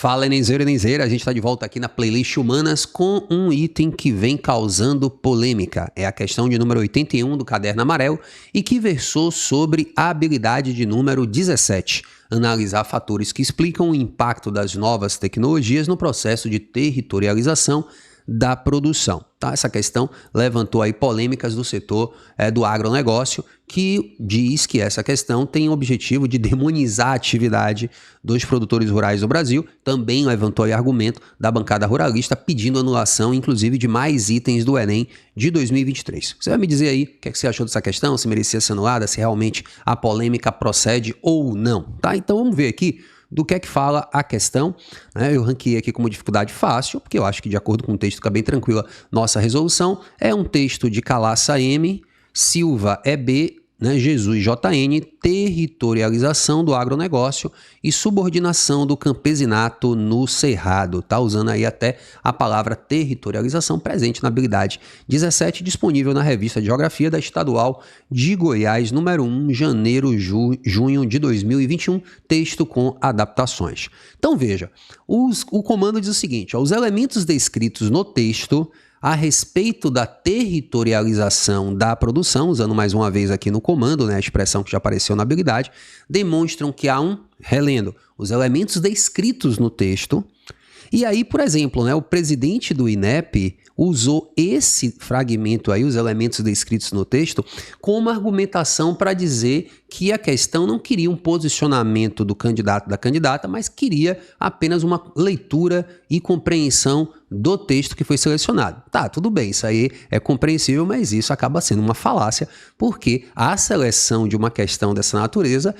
Fala, Enezeiro e Enezeira, a gente está de volta aqui na Playlist Humanas com um item que vem causando polêmica. É a questão de número 81 do Caderno Amarelo e que versou sobre a habilidade de número 17, analisar fatores que explicam o impacto das novas tecnologias no processo de territorialização da produção. Tá? Essa questão levantou aí polêmicas do setor do agronegócio, que diz que essa questão tem o objetivo de demonizar a atividade dos produtores rurais do Brasil. Também levantou aí argumento da bancada ruralista pedindo anulação, inclusive, de mais itens do Enem de 2023. Você vai me dizer aí o que você achou dessa questão, se merecia ser anulada, se realmente a polêmica procede ou não. Tá? Então vamos ver aqui do que é que fala a questão, né? Eu ranqueei aqui como dificuldade fácil, porque eu acho que de acordo com o texto fica bem tranquila nossa resolução. É um texto de Calaça M, Silva EB, né, Jesus JN, territorialização do agronegócio e subordinação do campesinato no cerrado. Tá usando aí até a palavra territorialização presente na habilidade 17, disponível na revista de Geografia da Estadual de Goiás, número 1, junho de 2021, texto com adaptações. Então veja, o comando diz o seguinte: os elementos descritos no texto a respeito da territorialização da produção, usando mais uma vez aqui no comando, né, a expressão que já apareceu na habilidade, demonstram que há relendo, os elementos descritos no texto. E aí, por exemplo, né, o presidente do INEP usou esse fragmento aí, os elementos descritos no texto, como argumentação para dizer que a questão não queria um posicionamento do candidato, da candidata, mas queria apenas uma leitura e compreensão do texto que foi selecionado. Tá, tudo bem, isso aí é compreensível, mas isso acaba sendo uma falácia, porque a seleção de uma questão dessa natureza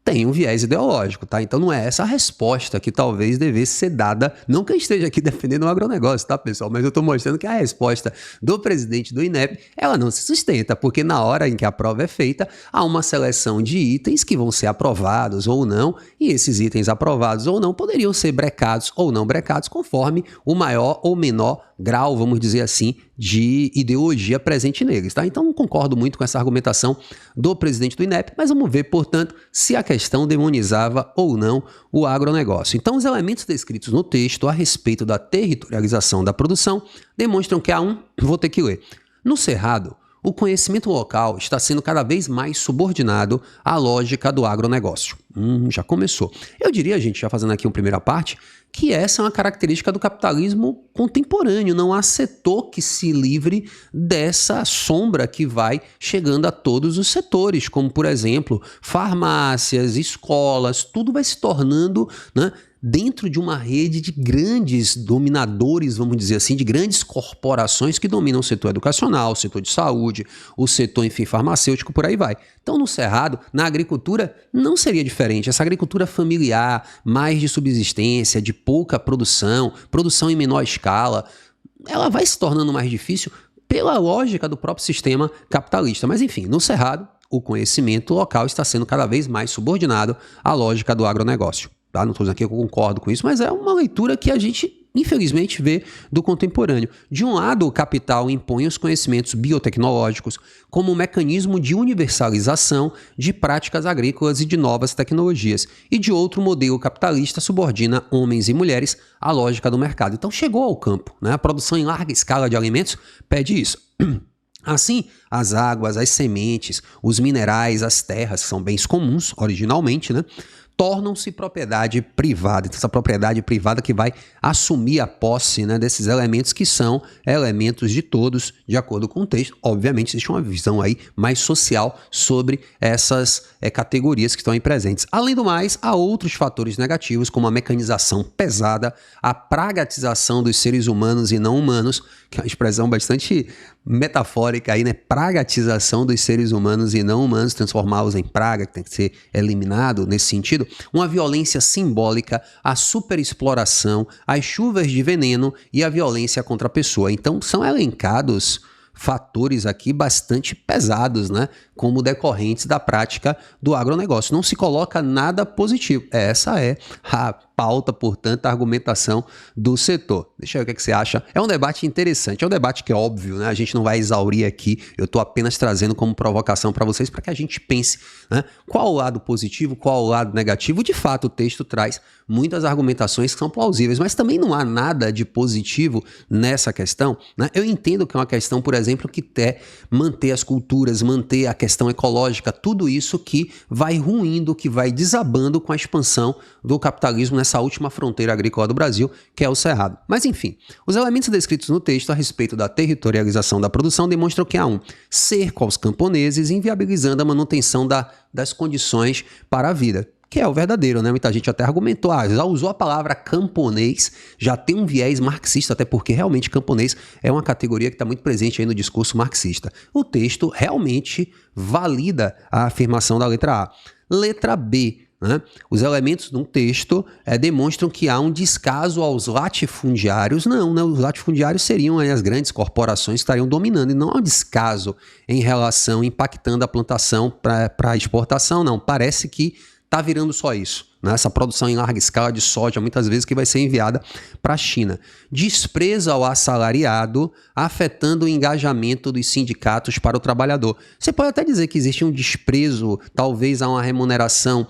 tem um viés ideológico, tá? Então não é essa a resposta que talvez devesse ser dada, não que eu esteja aqui defendendo o agronegócio, tá, pessoal? Mas eu tô mostrando que a resposta do presidente do INEP, ela não se sustenta, porque na hora em que a prova é feita, há uma seleção de itens que vão ser aprovados ou não, e esses itens aprovados ou não poderiam ser brecados ou não brecados, conforme o maior ou menor grau, vamos dizer assim, de ideologia presente neles, tá? Então não concordo muito com essa argumentação do presidente do INEP, mas vamos ver, portanto, se a questão demonizava ou não o agronegócio. Então os elementos descritos no texto a respeito da territorialização da produção demonstram que vou ter que ler. No Cerrado, o conhecimento local está sendo cada vez mais subordinado à lógica do agronegócio. Já começou. Eu diria, gente, já fazendo aqui uma primeira parte, que essa é uma característica do capitalismo contemporâneo. Não há setor que se livre dessa sombra que vai chegando a todos os setores, como, por exemplo, farmácias, escolas, tudo vai se tornando, né, dentro de uma rede de grandes dominadores, vamos dizer assim, de grandes corporações que dominam o setor educacional, o setor de saúde, o setor, enfim, farmacêutico, por aí vai. Então, no Cerrado, na agricultura, não seria diferente. Essa agricultura familiar, mais de subsistência, de pouca produção, produção em menor escala, ela vai se tornando mais difícil pela lógica do próprio sistema capitalista. Mas, enfim, no Cerrado, o conhecimento local está sendo cada vez mais subordinado à lógica do agronegócio. Tá? Não estou dizendo aqui que eu concordo com isso, mas é uma leitura que a gente, infelizmente, vê do contemporâneo. De um lado, o capital impõe os conhecimentos biotecnológicos como um mecanismo de universalização de práticas agrícolas e de novas tecnologias. E de outro, o modelo capitalista subordina homens e mulheres à lógica do mercado. Então chegou ao campo, né? A produção em larga escala de alimentos pede isso. Assim, as águas, as sementes, os minerais, as terras, que são bens comuns originalmente, né, tornam-se propriedade privada. Então, essa propriedade privada que vai assumir a posse, né, desses elementos que são elementos de todos, de acordo com o texto. Obviamente, existe uma visão aí mais social sobre essas categorias que estão aí presentes. Além do mais, há outros fatores negativos, como a mecanização pesada, a pragatização dos seres humanos e não humanos, que é uma expressão bastante metafórica aí, né? Pragatização dos seres humanos e não humanos, transformá-los em praga, que tem que ser eliminado nesse sentido. Uma violência simbólica, a superexploração, as chuvas de veneno e a violência contra a pessoa. Então, são elencados fatores aqui bastante pesados, né, como decorrentes da prática do agronegócio. Não se coloca nada positivo. Essa é a pauta, portanto, a argumentação do setor. Deixa eu ver o que você acha. É um debate interessante, é um debate que é óbvio, né? A gente não vai exaurir aqui, eu estou apenas trazendo como provocação para vocês, para que a gente pense, né? Qual o lado positivo, qual o lado negativo. De fato, o texto traz muitas argumentações que são plausíveis, mas também não há nada de positivo nessa questão, né? Eu entendo que é uma questão, por exemplo, que quer manter as culturas, manter a questão ecológica, tudo isso que vai ruindo, que vai desabando com a expansão do capitalismo nessa última fronteira agrícola do Brasil, que é o Cerrado. Mas enfim, os elementos descritos no texto a respeito da territorialização da produção demonstram que há um cerco aos camponeses, inviabilizando a manutenção das condições para a vida. Que é o verdadeiro, né? Muita gente até argumentou, já usou a palavra camponês, já tem um viés marxista, até porque realmente camponês é uma categoria que está muito presente aí no discurso marxista. O texto realmente valida a afirmação da letra A. Letra B, né? Os elementos no texto demonstram que há um descaso aos latifundiários. Não, né? Os latifundiários seriam aí as grandes corporações que estariam dominando, e não há um descaso em relação, impactando a plantação para exportação, não. Parece que está virando só isso, né? Essa produção em larga escala de soja, muitas vezes, que vai ser enviada para a China. Desprezo ao assalariado, afetando o engajamento dos sindicatos para o trabalhador. Você pode até dizer que existe um desprezo, talvez, a uma remuneração,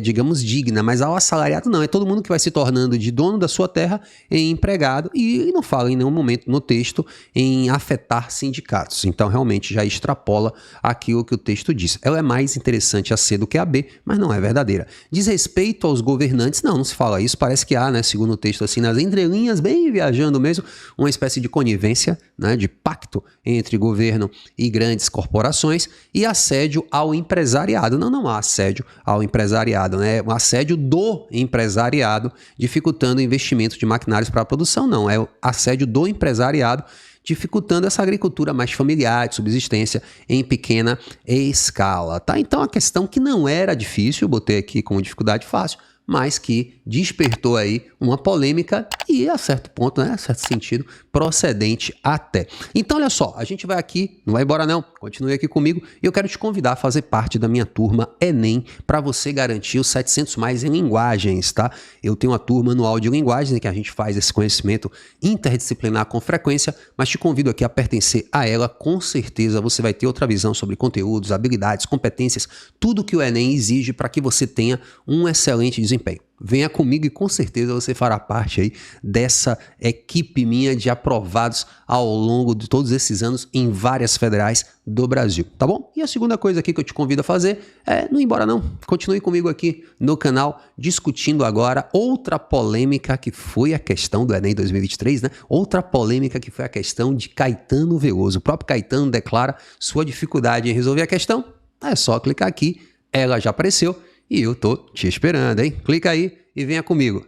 digamos, digna, mas ao assalariado não. É todo mundo que vai se tornando de dono da sua terra em empregado, e não fala em nenhum momento no texto em afetar sindicatos. Então, realmente, já extrapola aquilo que o texto diz. Ela é mais interessante a C do que a B, mas não é verdadeira. Diz respeito aos governantes, não se fala isso, parece que há, né, segundo o texto, assim, nas entrelinhas, bem viajando mesmo, uma espécie de conivência, né, de pacto entre governo e grandes corporações, e assédio ao empresariado. Não há assédio ao empresariado, né, um assédio do empresariado, dificultando o investimento de maquinários para a produção, não, é o assédio do empresariado, dificultando essa agricultura mais familiar, de subsistência em pequena escala, tá? Então, a questão que não era difícil, botei aqui como dificuldade fácil, mas que despertou aí uma polêmica e, a certo ponto, né, a certo sentido, procedente até. Então, olha só, a gente vai aqui, não vai embora não, continue aqui comigo, e eu quero te convidar a fazer parte da minha turma Enem, para você garantir os 700 mais em linguagens, tá? Eu tenho uma turma anual de linguagens em que a gente faz esse conhecimento interdisciplinar com frequência, mas te convido aqui a pertencer a ela. Com certeza você vai ter outra visão sobre conteúdos, habilidades, competências, tudo que o Enem exige para que você tenha um excelente desempenho. Venha comigo e com certeza você fará parte aí dessa equipe minha de aprovados ao longo de todos esses anos em várias federais do Brasil, tá bom? E a segunda coisa aqui que eu te convido a fazer é não ir embora não. Continue comigo aqui no canal discutindo agora outra polêmica que foi a questão do Enem 2023, né? Outra polêmica que foi a questão de Caetano Veloso. O próprio Caetano declara sua dificuldade em resolver a questão. É só clicar aqui, ela já apareceu. E eu tô te esperando, hein? Clica aí e venha comigo.